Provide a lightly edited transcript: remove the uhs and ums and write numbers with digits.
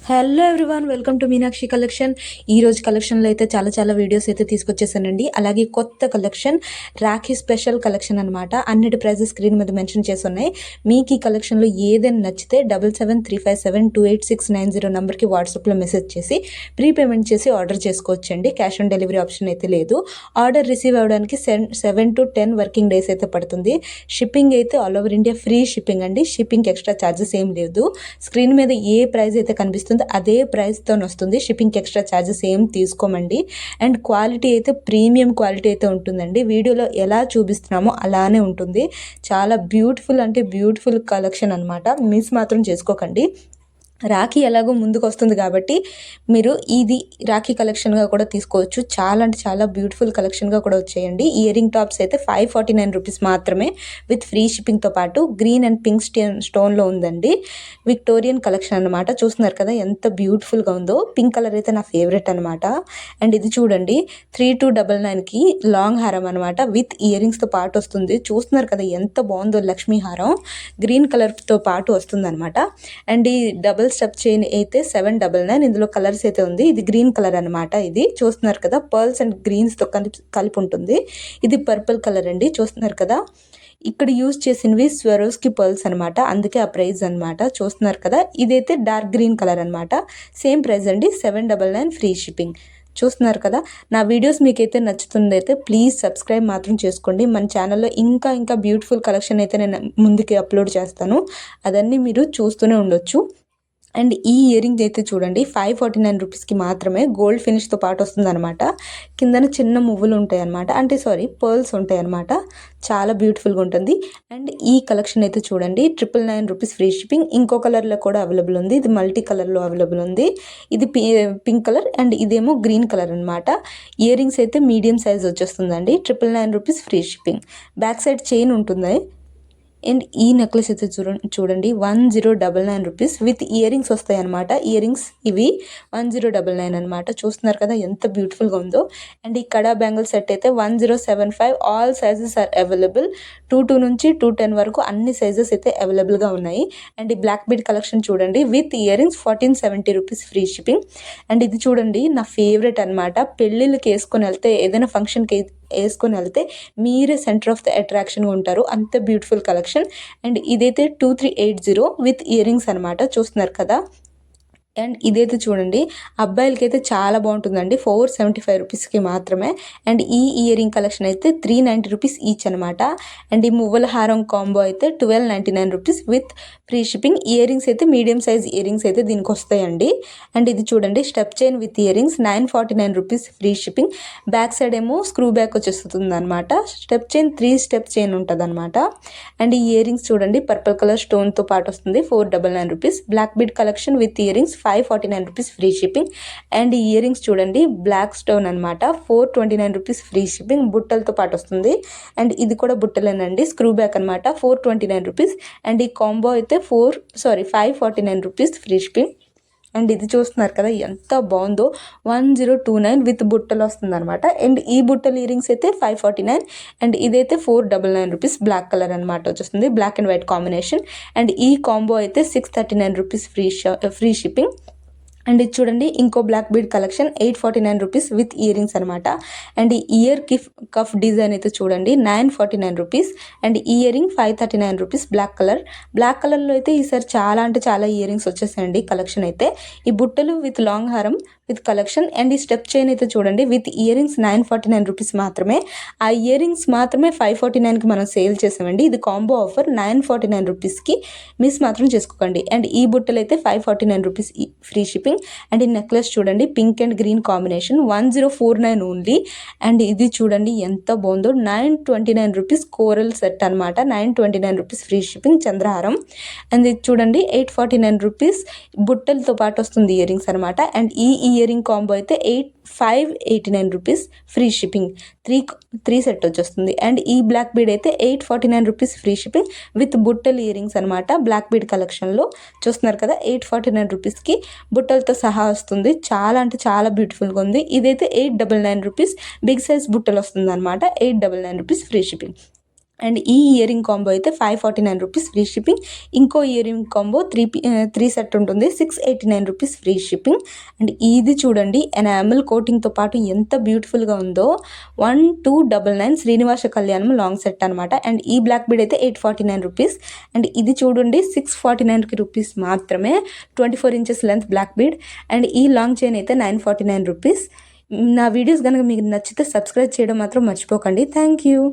Hello everyone, welcome to Meenakshi collection. ఈ రోజు కలెక్షన్లో అయితే చాలా వీడియోస్ అయితే తీసుకొచ్చేసానండి. అలాగే కొత్త కలెక్షన్ రాఖీ స్పెషల్ కలెక్షన్ అనమాట. అన్నిటి ప్రైజెస్ స్క్రీన్ మీద మెన్షన్ చేసి ఉన్నాయి. మీకు ఈ కలెక్షన్లో ఏదైనా నచ్చితే 7735728690 నెంబర్కి వాట్సాప్లో మెసేజ్ చేసి ప్రీపేమెంట్ చేసి ఆర్డర్ చేసుకోవచ్చండి. క్యాష్ ఆన్ డెలివరీ ఆప్షన్ అయితే లేదు. ఆర్డర్ రిసీవ్ అవ్వడానికి 7 to 10 వర్కింగ్ డేస్ అయితే పడుతుంది. షిప్పింగ్ అయితే all over India free shipping అండి. షిప్పింగ్ ఎక్స్ట్రా ఛార్జెస్ ఏం లేదు. స్క్రీన్ మీద ఏ ప్రైస్ అయితే కనిపిస్తుంది అదే ప్రైస్తో వస్తుంది. షిప్పింగ్కి ఎక్స్ట్రా ఛార్జెస్ ఏం తీసుకోమండి. అండ్ క్వాలిటీ అయితే ప్రీమియం క్వాలిటీ అయితే ఉంటుందండి. వీడియోలో ఎలా చూపిస్తున్నామో అలానే ఉంటుంది. చాలా బ్యూటిఫుల్ అంటే బ్యూటిఫుల్ కలెక్షన్ అనమాట. మిస్ మాత్రం చేసుకోకండి. రాఖీ ఎలాగో ముందుకు వస్తుంది కాబట్టి మీరు ఇది రాఖీ కలెక్షన్గా కూడా తీసుకోవచ్చు. చాలా అంటే చాలా బ్యూటిఫుల్ కలెక్షన్గా కూడా వచ్చేయండి. ఇయర్ రింగ్ టాప్స్ అయితే 549 రూపీస్ మాత్రమే విత్ ఫ్రీ షిప్పింగ్తో పాటు గ్రీన్ అండ్ పింక్ స్టోన్లో ఉందండి. విక్టోరియన్ కలెక్షన్ అనమాట. చూస్తున్నారు కదా ఎంత బ్యూటిఫుల్గా ఉందో. పింక్ కలర్ అయితే నా ఫేవరెట్ అనమాట. అండ్ ఇది చూడండి 3299కి లాంగ్ హారం అనమాట. విత్ ఇయర్ రింగ్స్తో పాటు వస్తుంది. చూస్తున్నారు కదా ఎంత బాగుందో. లక్ష్మీ హారం గ్రీన్ కలర్తో పాటు వస్తుంది అనమాట. అండ్ ఈ డబుల్ స్టెప్ చైన్ అయితే 799. ఇందులో కలర్స్ అయితే ఉంది. ఇది గ్రీన్ కలర్ అనమాట. ఇది చూస్తున్నారు కదా పర్ల్స్ అండ్ గ్రీన్స్తో కలిపి ఉంటుంది. ఇది పర్పుల్ కలర్ అండి. చూస్తున్నారు కదా ఇక్కడ యూజ్ చేసినవి స్వరోస్కి పర్ల్స్ అనమాట. అందుకే ఆ ప్రైస్ అనమాట. చూస్తున్నారు కదా ఇదైతే డార్క్ గ్రీన్ కలర్ అనమాట. సేమ్ ప్రైస్ అండి 799 ఫ్రీ షిప్పింగ్. చూస్తున్నారు కదా నా వీడియోస్ మీకైతే నచ్చుతుందైతే ప్లీజ్ సబ్స్క్రైబ్ మాత్రం చేసుకోండి. మన ఛానల్లో ఇంకా బ్యూటిఫుల్ కలెక్షన్ అయితే నేను ముందుకి అప్లోడ్ చేస్తాను. అదన్నీ మీరు చూస్తూనే ఉండొచ్చు. అండ్ ఈ ఇయర్ రింగ్ అయితే చూడండి 549 రూపీస్కి మాత్రమే గోల్డ్ ఫినిష్తో పాటు వస్తుంది అనమాట. కిందన చిన్న మువ్వులు ఉంటాయి అనమాట. అంటే పర్ల్స్ ఉంటాయి అనమాట. చాలా బ్యూటిఫుల్గా ఉంటుంది. అండ్ ఈ కలెక్షన్ అయితే చూడండి 999 రూపీస్ ఫ్రీ షిప్పింగ్. ఇంకో కలర్లో కూడా అవైలబుల్ ఉంది. ఇది మల్టీ కలర్లో అవైలబుల్ ఉంది. ఇది పింక్ కలర్ అండ్ ఇదేమో గ్రీన్ కలర్ అనమాట. ఇయర్ రింగ్స్ అయితే మీడియం సైజ్ వచ్చేస్తుందండి. 999 rupees free shipping. Back side chain ఉంటుంది. అండ్ ఈ నెక్లెస్ అయితే చూడండి 1099 రూపీస్ విత్ ఇయర్ రింగ్స్ వస్తాయి అనమాట. ఇయర్ రింగ్స్ ఇవి 1099 అనమాట. చూస్తున్నారు కదా ఎంత బ్యూటిఫుల్గా ఉందో. అండ్ ఈ కడా బ్యాంగిల్ సెట్ అయితే 1075. All sizes are available. 22 నుంచి 210 వరకు అన్ని సైజెస్ అయితే అవైలబుల్గా ఉన్నాయి. అండ్ ఈ బ్లాక్ బీడ్ కలెక్షన్ చూడండి with ear rings 1470 rupees free shipping. And ఇది చూడండి నా ఫేవరెట్ అనమాట. పెళ్ళిళ్ళకి వేసుకొని వెళ్తే ఏదైనా ఫంక్షన్కి వేసుకొని వెళ్తే మీరే సెంటర్ ఆఫ్ ద అట్రాక్షన్గా ఉంటారు. అంత బ్యూటిఫుల్ కలెక్షన్. అండ్ ఇదైతే 2380 విత్ ఇయర్ రింగ్స్ అనమాట. చూస్తున్నారు కదా. అండ్ ఇదైతే చూడండి అబ్బాయిలకి అయితే చాలా బాగుంటుందండి. 475 రూపీస్కి మాత్రమే. అండ్ ఈ ఇయర్ రింగ్ కలెక్షన్ అయితే 390 రూపీస్ ఈచ్ అనమాట. అండ్ ఈ మువ్వల హారం కాంబో అయితే 1299 rupees with free shipping. Ear rings అయితే మీడియం సైజ్ ఇయర్ రింగ్స్ అయితే దీనికి వస్తాయండి. అండ్ ఇది చూడండి step chain with ear rings 949 rupees free shipping. Back side ఏమో స్క్రూ బ్యాక్ వచ్చేస్తుంది అనమాట. స్టెప్ చైన్ 3 స్టెప్ చైన్ ఉంటుంది అనమాట. అండ్ ఈ ఇయర్ రింగ్స్ చూడండి పర్పుల్ కలర్ స్టోన్తో పాటు వస్తుంది. 499 rupees. Black bead collection with earrings 549 rupees free shipping. And ఈ ఇయర్ రింగ్స్ చూడండి బ్లాక్ స్టోన్ అనమాట. 429 రూపీస్ ఫ్రీ షిప్పింగ్. బుట్టలతో పాటు వస్తుంది. అండ్ ఇది కూడా బుట్టలేనండి. స్క్రూ బ్యాక్ అనమాట. 429 రూపీస్. అండ్ ఈ కాంబో అయితే 549 రూపీస్ ఫ్రీ షిప్పింగ్. అండ్ ఇది చూస్తున్నారు కదా ఎంత బాగుందో. 1029 విత్ బుట్టలు వస్తుంది అనమాట. అండ్ ఈ బుట్టలు ఇయర్ రింగ్స్ అయితే 549. అండ్ ఇదైతే 499 రూపీస్. బ్లాక్ కలర్ అనమాట వచ్చేస్తుంది. Black and white combination. And ఈ కాంబో అయితే 639 రూపీస్ ఫ్రీ షిప్పింగ్. అండ్ ఇది చూడండి ఇంకో black bead collection 849 rupees with ear rings అనమాట. అండ్ ఈ ఇయర్ కఫ్ డిజైన్ అయితే చూడండి 949 rupees. And earring 539 rupees. Black కలర్లో అయితే ఈసారి చాలా అంటే చాలా ఇయర్ రింగ్స్ వచ్చేసాయండి కలెక్షన్ అయితే. ఈ బుట్టలు విత్ లాంగ్ హారం విత్ కలెక్షన్. అండ్ ఈ స్టెప్ చైన్ అయితే చూడండి విత్ ఇయర్ రింగ్స్ 949 రూపీస్ మాత్రమే. ఆ ఇయర్ రింగ్స్ మాత్రమే 549కి మనం సేల్ చేసామండి. ఇది కాంబో ఆఫర్ 949 రూపీస్కి. మిస్ మాత్రం చేసుకోకండి. అండ్ ఈ బుట్టలు అయితే 549 రూపీస్ ఫ్రీ షిప్పింగ్. అండ్ ఈ నెక్లెస్ చూడండి pink and green combination 1049 only. And ఇది చూడండి ఎంత బాగుందో. 929 రూపీస్ కోరల్ సెట్ అనమాట. 929 రూపీస్ ఫ్రీ షిప్పింగ్ చంద్రహారం. అండ్ ఇది చూడండి 849 రూపీస్ బుట్టలతో పాటు వస్తుంది ఇయర్ రింగ్స్ అనమాట. అండ్ ఈ ఇయర్ రింగ్ కాంబో అయితే 589 రూపీస్ ఫ్రీ షిప్పింగ్. 3 సెట్ వచ్చేస్తుంది. అండ్ ఈ బ్లాక్ బీడ్ అయితే 849 రూపీస్ ఫ్రీ షిప్పింగ్ విత్ బుట్టల్ ఇయర్ రింగ్స్ అనమాట. బ్లాక్ బీడ్ కలెక్షన్లో చూస్తున్నారు కదా 849 రూపీస్కి బుట్టలతో సహా వస్తుంది. చాలా అంటే చాలా బ్యూటిఫుల్గా ఉంది. ఇదైతే 899 రూపీస్ బిగ్ సైజ్ బుట్టలు వస్తుంది అనమాట. 899 రూపీస్ ఫ్రీ షిప్పింగ్. అండ్ ఈ ఇయర్ రింగ్ కాంబో అయితే 549 రూపీస్ ఫ్రీ షిప్పింగ్. ఇంకో ఇయర్ రింగ్ కాంబో 3 సెట్ ఉంటుంది, 689 రూపీస్ ఫ్రీ షిప్పింగ్. అండ్ ఇది చూడండి ఎనామిల్ కోటింగ్తో పాటు ఎంత బ్యూటిఫుల్గా ఉందో. 1299 శ్రీనివాస కళ్యాణం లాంగ్ సెట్ అనమాట. అండ్ ఈ బ్లాక్ బీడ్ అయితే 849 రూపీస్. అండ్ ఇది చూడండి 649 రూపీస్ మాత్రమే, 24 inches length black bead. And ఈ లాంగ్ చైన్ అయితే 949 రూపీస్. నా వీడియోస్ కనుక మీకు నచ్చితే సబ్స్క్రైబ్ చేయడం మాత్రం మర్చిపోకండి. Thank you.